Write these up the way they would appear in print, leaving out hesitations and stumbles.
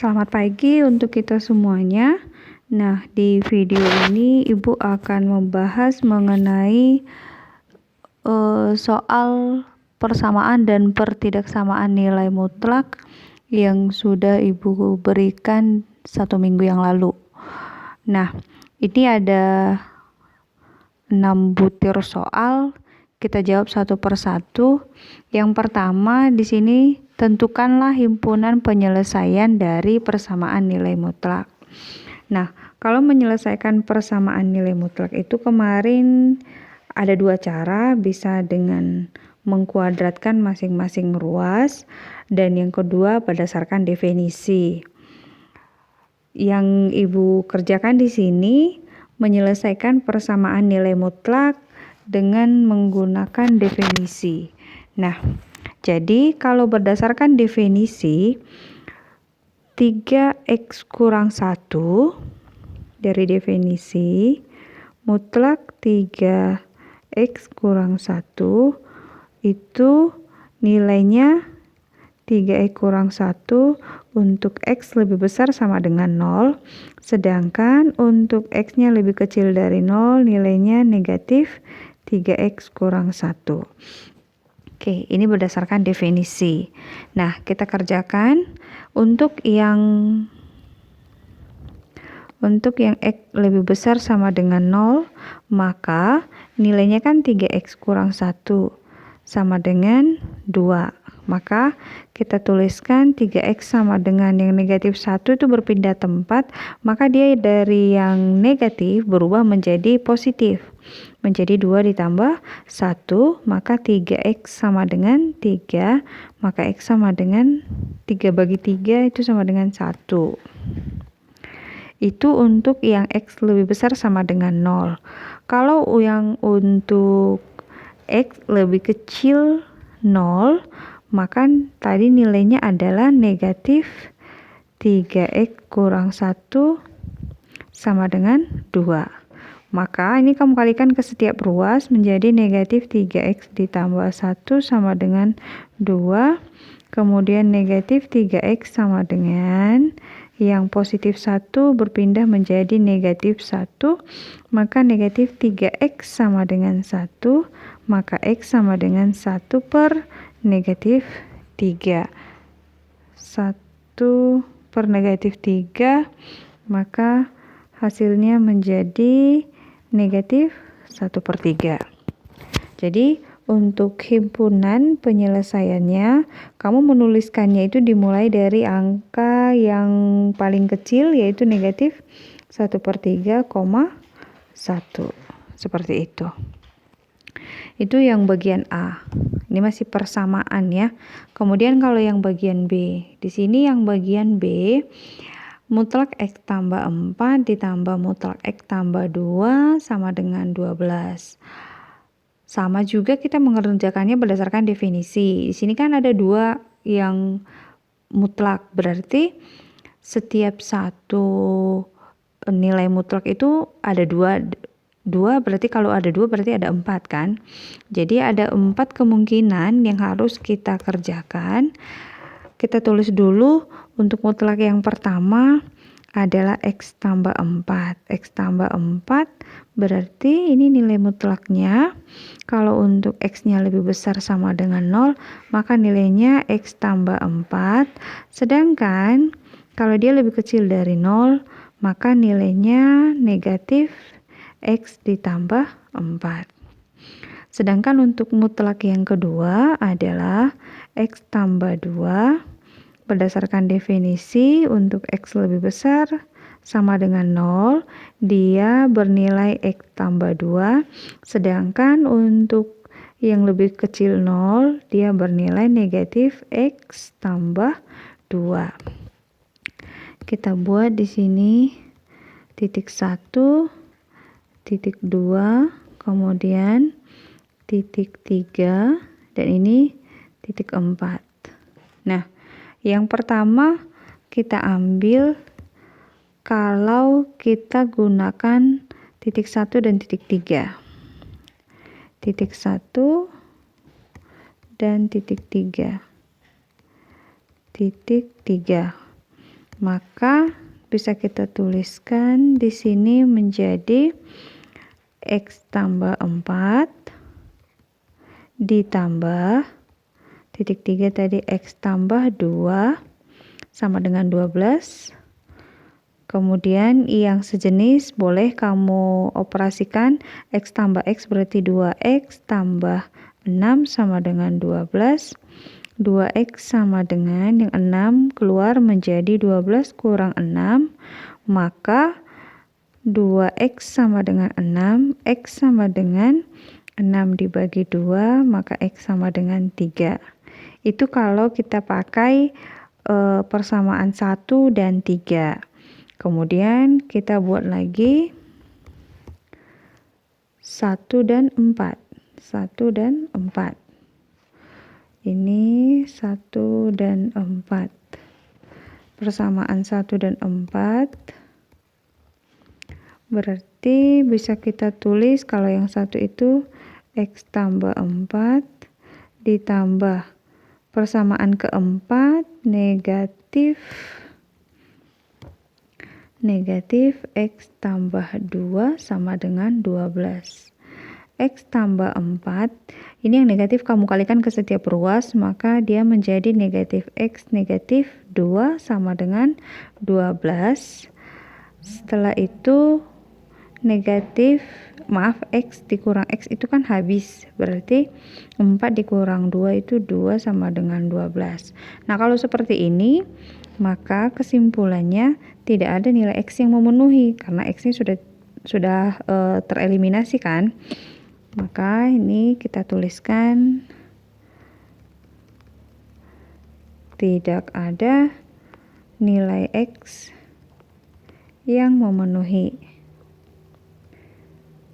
Selamat pagi untuk kita semuanya. Nah, di video ini Ibu akan membahas mengenai soal persamaan dan pertidaksamaan nilai mutlak yang sudah Ibu berikan 1 minggu yang lalu. Nah, ini ada 6 butir soal. Kita jawab satu persatu. Yang pertama di sini, tentukanlah himpunan penyelesaian dari persamaan nilai mutlak. Nah, kalau menyelesaikan persamaan nilai mutlak itu kemarin ada 2 cara, bisa dengan mengkuadratkan masing-masing ruas, dan yang kedua berdasarkan definisi. Yang Ibu kerjakan di sini menyelesaikan persamaan nilai mutlak dengan menggunakan definisi. Nah, jadi kalau berdasarkan definisi 3x kurang 1 dari definisi mutlak 3x kurang 1 itu nilainya 3x kurang 1 untuk x lebih besar sama dengan 0, sedangkan untuk x-nya lebih kecil dari 0 nilainya negatif 3x kurang 1. Oke, ini berdasarkan definisi. Nah, kita kerjakan untuk yang x lebih besar sama dengan 0, maka nilainya kan 3x kurang 1 sama dengan 2. Maka kita tuliskan 3x sama dengan yang negatif 1 itu berpindah tempat, maka dia dari yang negatif berubah menjadi positif. Menjadi 2 ditambah 1, maka 3x sama dengan 3, maka x sama dengan 3 bagi 3 itu sama dengan 1. Itu untuk yang x lebih besar sama dengan 0. Kalau yang untuk x lebih kecil 0, maka tadi nilainya adalah negatif 3x kurang 1 sama dengan 2. Maka ini kamu kalikan ke setiap ruas menjadi negatif 3x ditambah 1 sama dengan 2. Kemudian negatif 3x sama dengan yang positif 1 berpindah menjadi negatif 1. Maka negatif 3x sama dengan 1. Maka x sama dengan 1 per negatif 3. 1 per negatif 3, maka hasilnya menjadi negatif 1 per 3. Jadi untuk himpunan penyelesaiannya, kamu menuliskannya itu dimulai dari angka yang paling kecil, yaitu negatif 1 per 3, 1. Seperti itu. Itu yang bagian A. Ini masih persamaan ya. Kemudian kalau yang bagian B, di sini yang bagian B, mutlak x tambah 4 ditambah mutlak x tambah 2 sama dengan 12. Sama juga kita mengerjakannya berdasarkan definisi. Di sini kan ada 2 yang mutlak, berarti setiap satu nilai mutlak itu ada 2 berarti kalau ada 2 berarti ada 4 kan. Jadi ada 4 kemungkinan yang harus kita kerjakan. Kita tulis dulu untuk mutlak yang pertama adalah x tambah 4. X tambah 4 berarti ini nilai mutlaknya. Kalau untuk x-nya lebih besar sama dengan 0, maka nilainya x tambah 4. Sedangkan kalau dia lebih kecil dari 0, maka nilainya negatif x ditambah 4. Sedangkan untuk mutlak yang kedua adalah x tambah 2. Berdasarkan definisi untuk x lebih besar sama dengan 0, dia bernilai x tambah 2. Sedangkan untuk yang lebih kecil 0, dia bernilai negatif x tambah 2. Kita buat di sini titik 1, titik 2, kemudian titik 3, dan ini titik 4. Nah, yang pertama kita ambil kalau kita gunakan titik 1 dan titik 3. Titik 1 dan titik 3. Titik 3. Maka bisa kita tuliskan di sini menjadi X tambah 4 ditambah titik 3 tadi X tambah 2 sama dengan 12. Kemudian yang sejenis boleh kamu operasikan, X tambah X berarti 2X tambah 6 sama dengan 12. 2X sama dengan yang 6 keluar menjadi 12 kurang 6, maka 2X sama dengan 6, X sama dengan 6 dibagi 2, maka X sama dengan 3. Itu kalau kita pakai persamaan 1 dan 3. Kemudian kita buat lagi 1 dan 4. 1 dan 4. Ini 1 dan 4. Persamaan 1 dan 4 berarti bisa kita tulis kalau yang satu itu X tambah 4 ditambah persamaan keempat negatif X tambah 2 sama dengan 12. X tambah 4, ini yang negatif kamu kalikan ke setiap ruas, maka dia menjadi negatif X negatif 2 sama dengan 12. Setelah itu X dikurang X itu kan habis, berarti 4 dikurang 2 itu 2 sama dengan 12. Nah, kalau seperti ini, maka kesimpulannya tidak ada nilai X yang memenuhi, karena X-nya sudah tereliminasi kan. Maka ini kita tuliskan tidak ada nilai X yang memenuhi.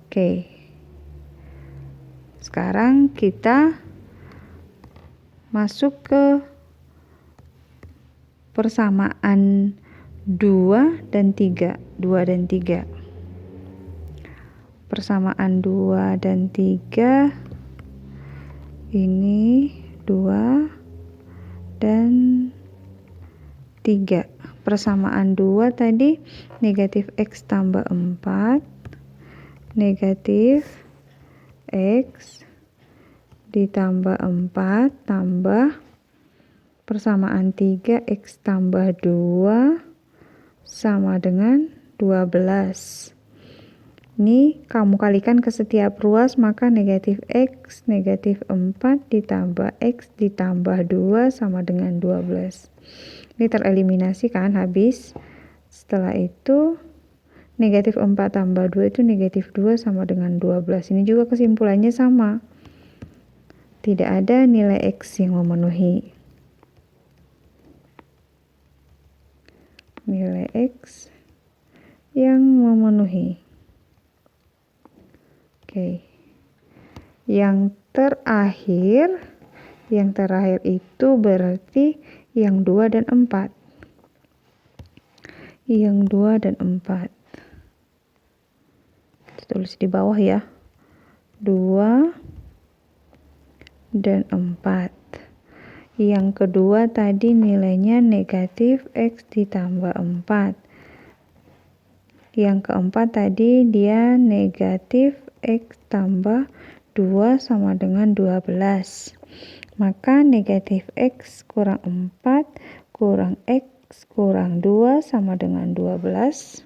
Oke. Sekarang kita masuk ke persamaan 2 dan 3. 2 dan 3. Persamaan 2 dan 3 ini 2 dan 3. Persamaan 2 tadi negatif X tambah 4 negatif X ditambah 4 tambah persamaan 3 X tambah 2 sama dengan 12. Ini kamu kalikan ke setiap ruas, maka negatif X negatif 4 ditambah X ditambah 2 sama dengan 12. Ini tereliminasi kan, habis. Setelah itu negatif 4 tambah 2 itu negatif 2 sama dengan 12. Ini juga kesimpulannya sama. Tidak ada nilai X yang memenuhi. Nilai X yang memenuhi. Oke. Yang terakhir itu berarti yang 2 dan 4. Yang 2 dan 4. Kita tulis di bawah ya. 2 dan 4. Yang kedua tadi nilainya negatif X ditambah 4. Yang keempat tadi dia negatif X tambah 2 sama dengan 12. Maka negatif X kurang 4 kurang X kurang 2 sama dengan 12.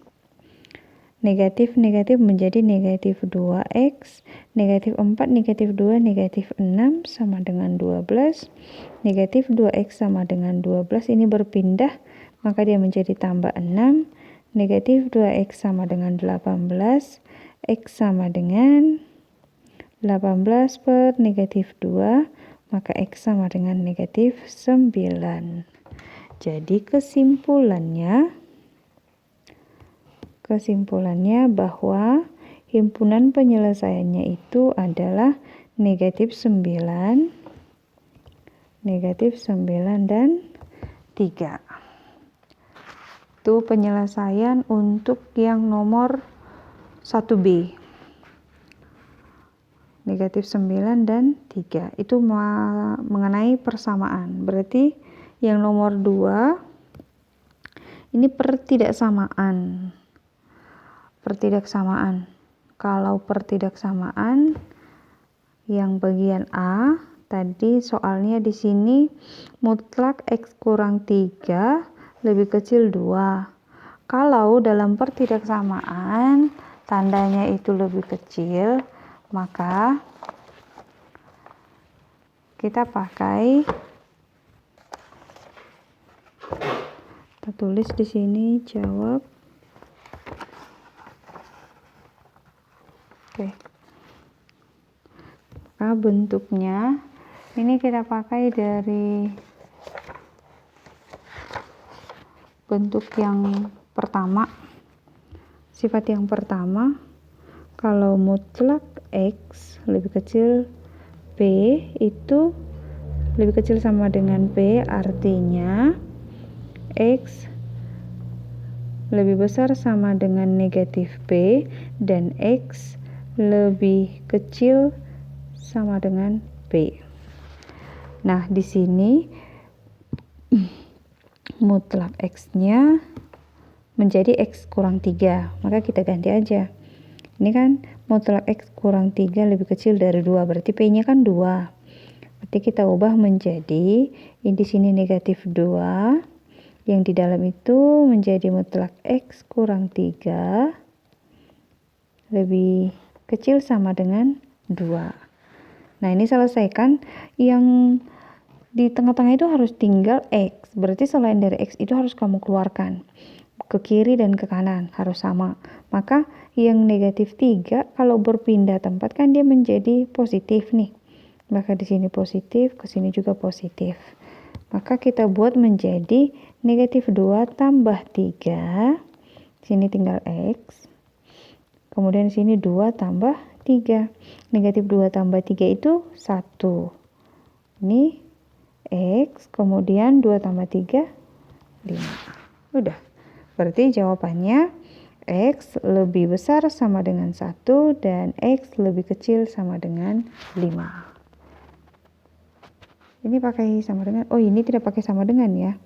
Negatif menjadi negatif 2X. Negatif 4 negatif 2 negatif 6 sama dengan 12. Negatif 2X sama dengan 12 ini berpindah, maka dia menjadi tambah 6. Negatif 2X sama dengan 18. X sama dengan 18 per negatif 2, maka X sama dengan negatif 9. Jadi kesimpulannya bahwa himpunan penyelesaiannya itu adalah negatif 9 dan 3. Itu penyelesaian untuk yang nomor 1B. Negatif 9 dan 3. Itu mengenai persamaan. Berarti yang nomor 2 Ini pertidaksamaan. Kalau pertidaksamaan yang bagian A tadi soalnya di sini mutlak X kurang 3 lebih kecil 2. Kalau dalam pertidaksamaan tandanya itu lebih kecil, maka kita pakai, kita tulis di sini jawab. Oke. Maka bentuknya ini kita pakai dari bentuk yang pertama, sifat yang pertama. Kalau mutlak X lebih kecil P itu lebih kecil sama dengan P, artinya X lebih besar sama dengan negatif P dan X lebih kecil sama dengan P. Nah, di sini mutlak X-nya menjadi X kurang 3, maka kita ganti aja. Ini kan mutlak X kurang 3 lebih kecil dari 2, berarti P-nya kan 2. Berarti kita ubah menjadi, ini di sini negatif 2, yang di dalam itu menjadi mutlak X kurang 3 lebih kecil sama dengan 2. Nah, ini selesaikan. Yang di tengah-tengah itu harus tinggal X, berarti selain dari X itu harus kamu keluarkan. Ke kiri dan ke kanan harus sama. Maka yang negatif 3 kalau berpindah tempat kan dia menjadi positif nih. Maka di sini positif, ke sini juga positif. Maka kita buat menjadi negatif 2 tambah 3. Sini tinggal X. Kemudian sini 2 tambah 3. Negatif 2 tambah 3 itu 1. Ini X, kemudian 2 tambah 3, 5. Udah. Berarti jawabannya X lebih besar sama dengan 1 dan X lebih kecil sama dengan 5. Ini pakai sama dengan, oh ini tidak pakai sama dengan ya,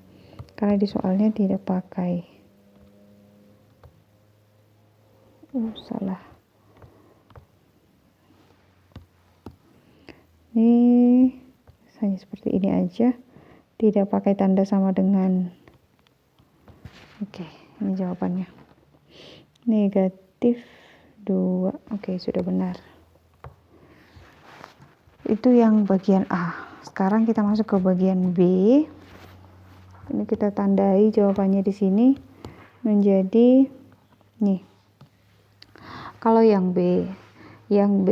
karena di soalnya tidak pakai. Salah. Ini hanya seperti ini aja, tidak pakai tanda sama dengan. Oke, ini jawabannya. Negatif 2. Oke, sudah benar. Itu yang bagian A. Sekarang kita masuk ke bagian B. Ini kita tandai jawabannya di sini menjadi nih. Kalau yang B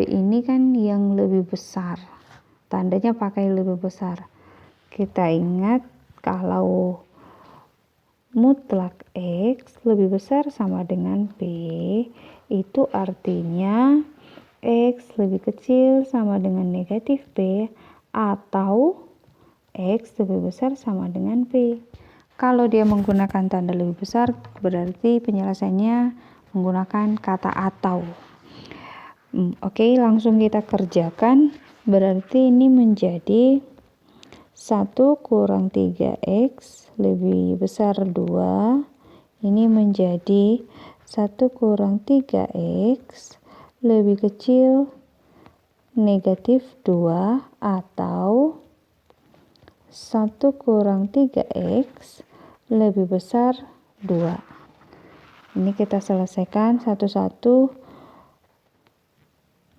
ini kan yang lebih besar. Tandanya pakai lebih besar. Kita ingat kalau mutlak X lebih besar sama dengan P, itu artinya X lebih kecil sama dengan negatif P atau X lebih besar sama dengan P. Kalau dia menggunakan tanda lebih besar, berarti penyelesaiannya menggunakan kata atau. Oke, langsung kita kerjakan. Berarti ini menjadi 1 kurang 3X lebih besar 2. Ini menjadi 1 kurang 3X lebih kecil negatif 2 atau 1 kurang 3X lebih besar 2. Ini kita selesaikan satu-satu.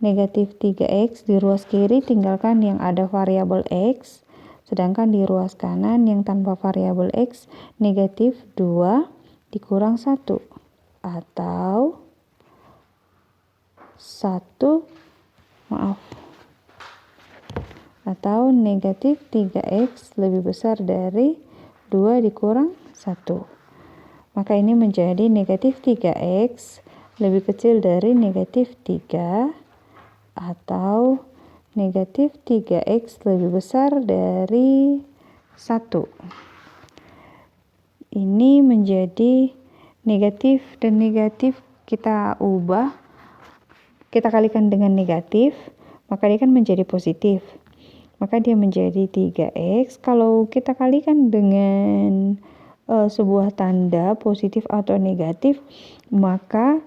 Negatif 3X di ruas kiri tinggalkan yang ada variabel X. Sedangkan di ruas kanan yang tanpa variabel X, negatif 2 dikurang 1. Atau atau negatif 3X lebih besar dari 2 dikurang 1. Maka ini menjadi negatif 3X lebih kecil dari negatif 3 atau negatif 3X lebih besar dari 1. Ini menjadi negatif dan negatif kita ubah, kita kalikan dengan negatif, maka dia kan menjadi positif. Maka dia menjadi 3X. Kalau kita kalikan dengan sebuah tanda positif atau negatif, maka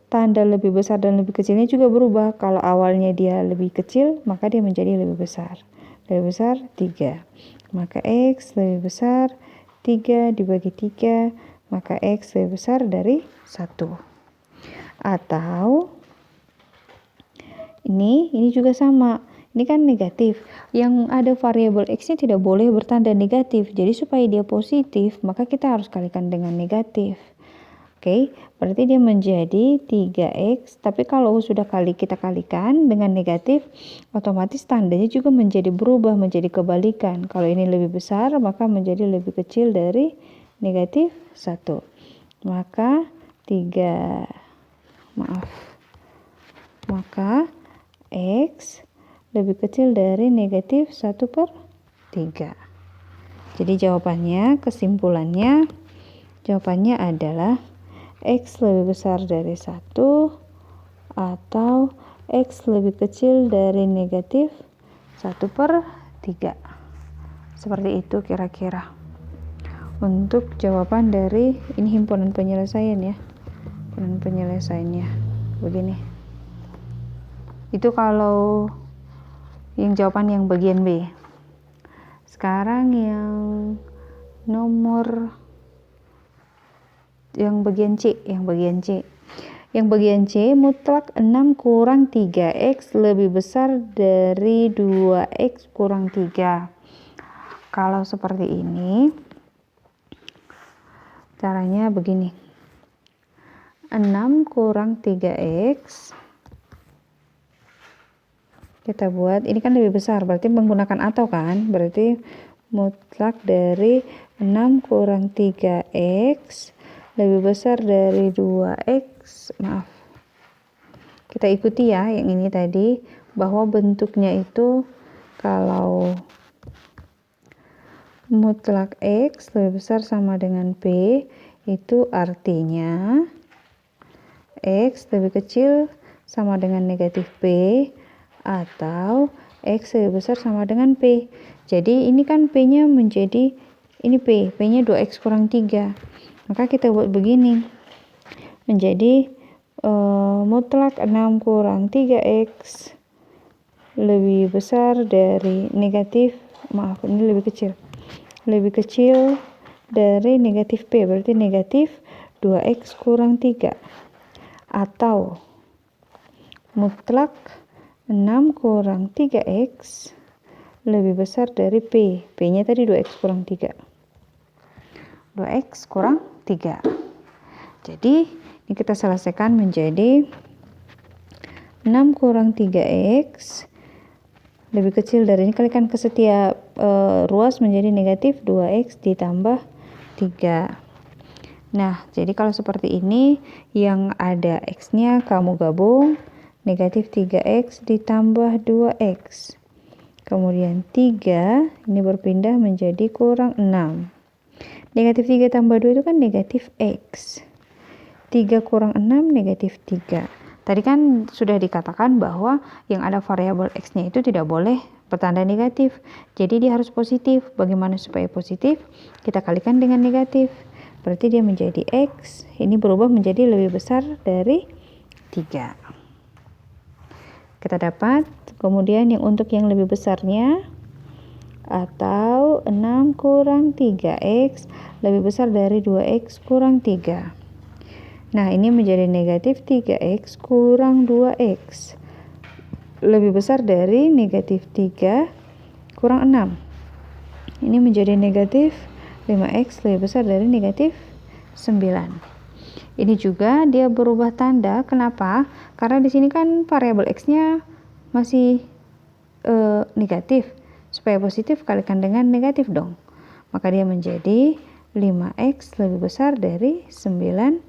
tanda lebih besar dan lebih kecilnya juga berubah. Kalau awalnya dia lebih kecil, maka dia menjadi lebih besar. Lebih besar 3. Maka X lebih besar 3 dibagi 3, maka X lebih besar dari 1. Atau ini juga sama. Ini kan negatif. Yang ada variabel X-nya tidak boleh bertanda negatif. Jadi supaya dia positif, maka kita harus kalikan dengan negatif. Oke, berarti dia menjadi 3X, tapi kalau sudah kita kalikan dengan negatif, otomatis tandanya juga menjadi berubah, menjadi kebalikan. Kalau ini lebih besar, maka menjadi lebih kecil dari negatif 1. Maka X lebih kecil dari negatif 1/3. Jadi kesimpulannya adalah X lebih besar dari 1 atau X lebih kecil dari negatif 1/3. Seperti itu kira-kira untuk jawaban dari ini himpunan penyelesaian ya. Himpunan penyelesaiannya begini. Itu kalau yang jawaban yang bagian B. Sekarang yang bagian C. Yang bagian C, mutlak 6 kurang 3X lebih besar dari 2X kurang 3. Kalau seperti ini, caranya begini. 6 kurang 3X, kita buat, ini kan lebih besar, berarti menggunakan atau kan, berarti mutlak dari 6 kurang 3X lebih besar dari 2X, kita ikuti ya yang ini tadi, bahwa bentuknya itu kalau mutlak X lebih besar sama dengan P, itu artinya X lebih kecil sama dengan negatif P, atau X lebih besar sama dengan P. Jadi ini kan P-nya menjadi, ini P-nya 2X kurang 3. Maka kita buat begini, menjadi mutlak 6 kurang 3X lebih besar dari negatif, ini lebih kecil dari negatif P, berarti negatif 2X kurang 3. Atau mutlak 6 kurang 3X lebih besar dari P. P-nya tadi 2X kurang 3. 2X kurang 3. Jadi, ini kita selesaikan menjadi 6 kurang 3X lebih kecil dari, ini kalikan ke setiap ruas menjadi negatif 2X ditambah 3. Nah, jadi kalau seperti ini, yang ada X-nya kamu gabung, negatif 3X ditambah 2X. Kemudian 3, ini berpindah menjadi kurang 6. Negatif 3 tambah 2 itu kan negatif X. 3 kurang 6 negatif 3. Tadi kan sudah dikatakan bahwa yang ada variabel X-nya itu tidak boleh bertanda negatif. Jadi dia harus positif. Bagaimana supaya positif? Kita kalikan dengan negatif. Berarti dia menjadi X. Ini berubah menjadi lebih besar dari 3. Kita dapat kemudian yang untuk yang lebih besarnya, atau 6 kurang 3X lebih besar dari 2X kurang 3. Nah, ini menjadi negatif 3X kurang 2X lebih besar dari negatif 3 kurang 6. Ini menjadi negatif 5X lebih besar dari negatif 9. Ini juga dia berubah tanda. Kenapa? Karena di sini kan variabel X-nya masih negatif. Supaya positif kalikan dengan negatif dong. Maka dia menjadi 5X lebih besar dari 9.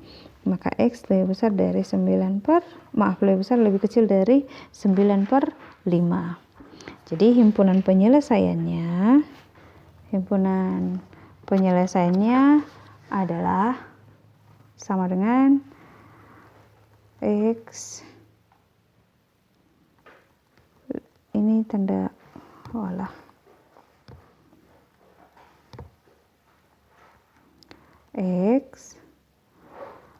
Maka X lebih besar dari lebih kecil dari 9/5. Jadi himpunan penyelesaiannya adalah sama dengan X, ini tanda X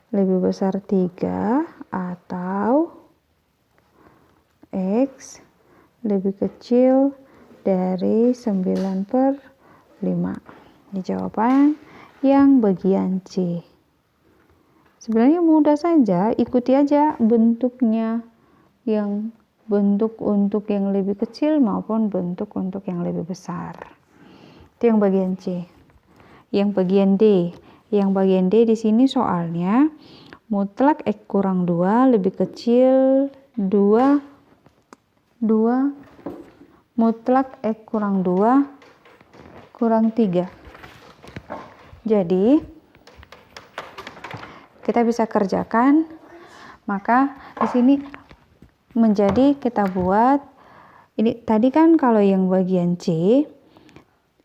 lebih besar 3 atau X lebih kecil dari 9/5. Ini jawaban yang bagian C. Sebenarnya mudah saja, ikuti aja bentuknya, yang bentuk untuk yang lebih kecil maupun bentuk untuk yang lebih besar. Itu yang bagian C. Yang bagian D. Yang bagian D di sini soalnya mutlak X kurang 2 lebih kecil 2 mutlak X kurang 2 kurang 3. Jadi kita bisa kerjakan, maka di sini menjadi kita buat ini tadi kan kalau yang bagian C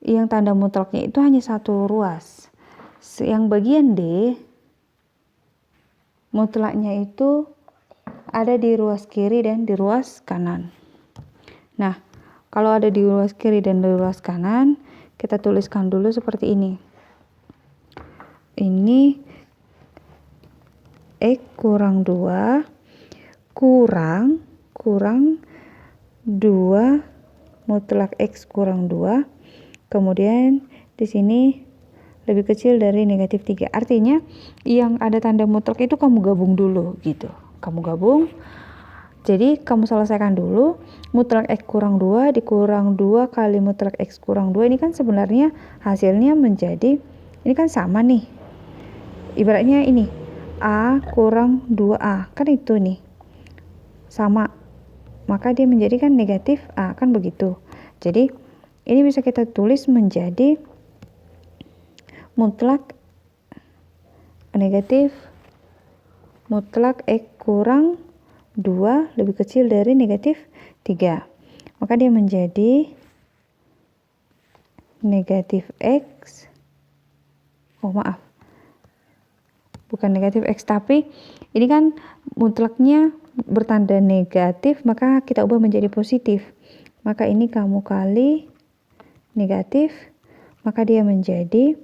yang tanda mutlaknya itu hanya satu ruas. Yang bagian D mutlaknya itu ada di ruas kiri dan di ruas kanan. Nah, kalau ada di ruas kiri dan di ruas kanan, kita tuliskan dulu seperti ini. Ini X kurang 2 kurang 2 mutlak X kurang 2. Kemudian di sini lebih kecil dari negatif 3. Artinya yang ada tanda mutlak itu kamu gabung dulu gitu. Kamu gabung. Jadi kamu selesaikan dulu. Mutlak X kurang 2 dikurang 2 kali mutlak X kurang 2. Ini kan sebenarnya hasilnya menjadi, ini kan sama nih. Ibaratnya ini A kurang 2A. Kan itu nih. Sama. Maka dia menjadi kan negatif A. Kan begitu. Jadi ini bisa kita tulis menjadi mutlak negatif mutlak X kurang 2 lebih kecil dari negatif 3. Maka dia menjadi negatif X, bukan negatif X, tapi ini kan mutlaknya bertanda negatif, maka kita ubah menjadi positif. Maka ini kamu kali negatif, maka dia menjadi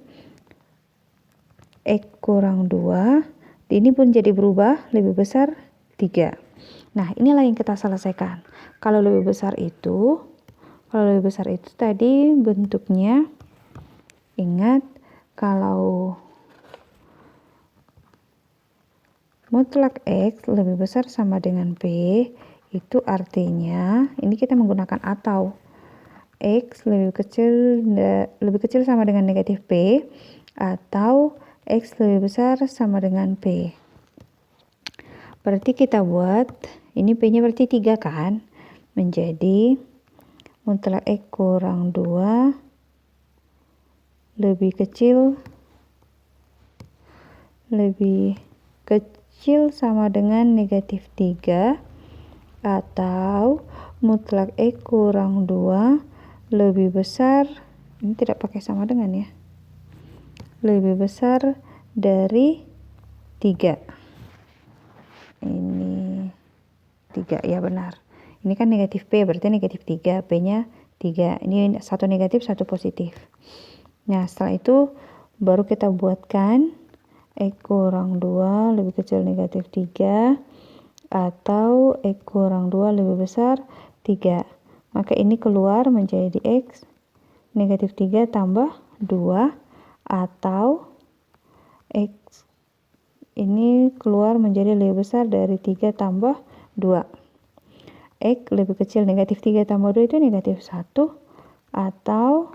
X kurang 2, ini pun jadi berubah lebih besar 3. Nah, inilah yang kita selesaikan. Kalau lebih besar itu tadi bentuknya, ingat kalau mutlak X lebih besar sama dengan P, itu artinya ini kita menggunakan atau X lebih kecil sama dengan negatif P atau X lebih besar sama dengan P. Berarti kita buat, ini P-nya berarti 3 kan? Menjadi mutlak X kurang 2 lebih kecil sama dengan negatif 3 atau mutlak X kurang 2 lebih besar, ini tidak pakai sama dengan ya, lebih besar dari 3. Ini 3, ya benar. Ini kan negatif P, berarti negatif 3, P-nya 3. Ini satu negatif, satu positif. Nah, setelah itu baru kita buatkan X kurang 2 lebih kecil negatif 3 atau X kurang 2 lebih besar 3. Maka ini keluar menjadi X negatif 3 tambah 2 atau X ini keluar menjadi lebih besar dari 3 tambah 2. X lebih kecil negatif 3 tambah 2 itu negatif 1 atau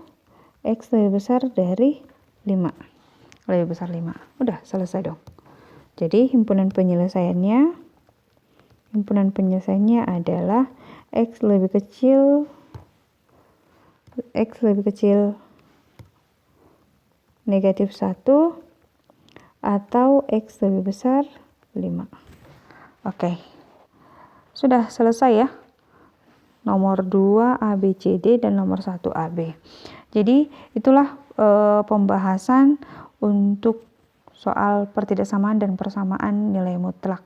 X lebih besar dari 5. Lebih besar 5. Udah selesai dong. Jadi himpunan penyelesaiannya adalah X lebih kecil negatif 1 atau X lebih besar 5. Oke. Sudah selesai ya. Nomor 2 A, B, C, D dan nomor 1 A, B. Jadi itulah pembahasan untuk soal pertidaksamaan dan persamaan nilai mutlak.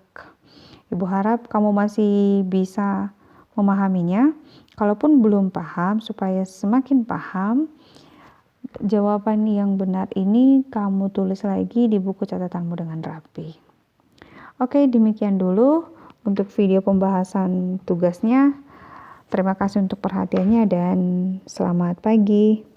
Ibu harap kamu masih bisa memahaminya. Kalaupun belum paham, supaya semakin paham, jawaban yang benar ini kamu tulis lagi di buku catatanmu dengan rapi. Oke, demikian dulu untuk video pembahasan tugasnya. Terima kasih untuk perhatiannya dan selamat pagi.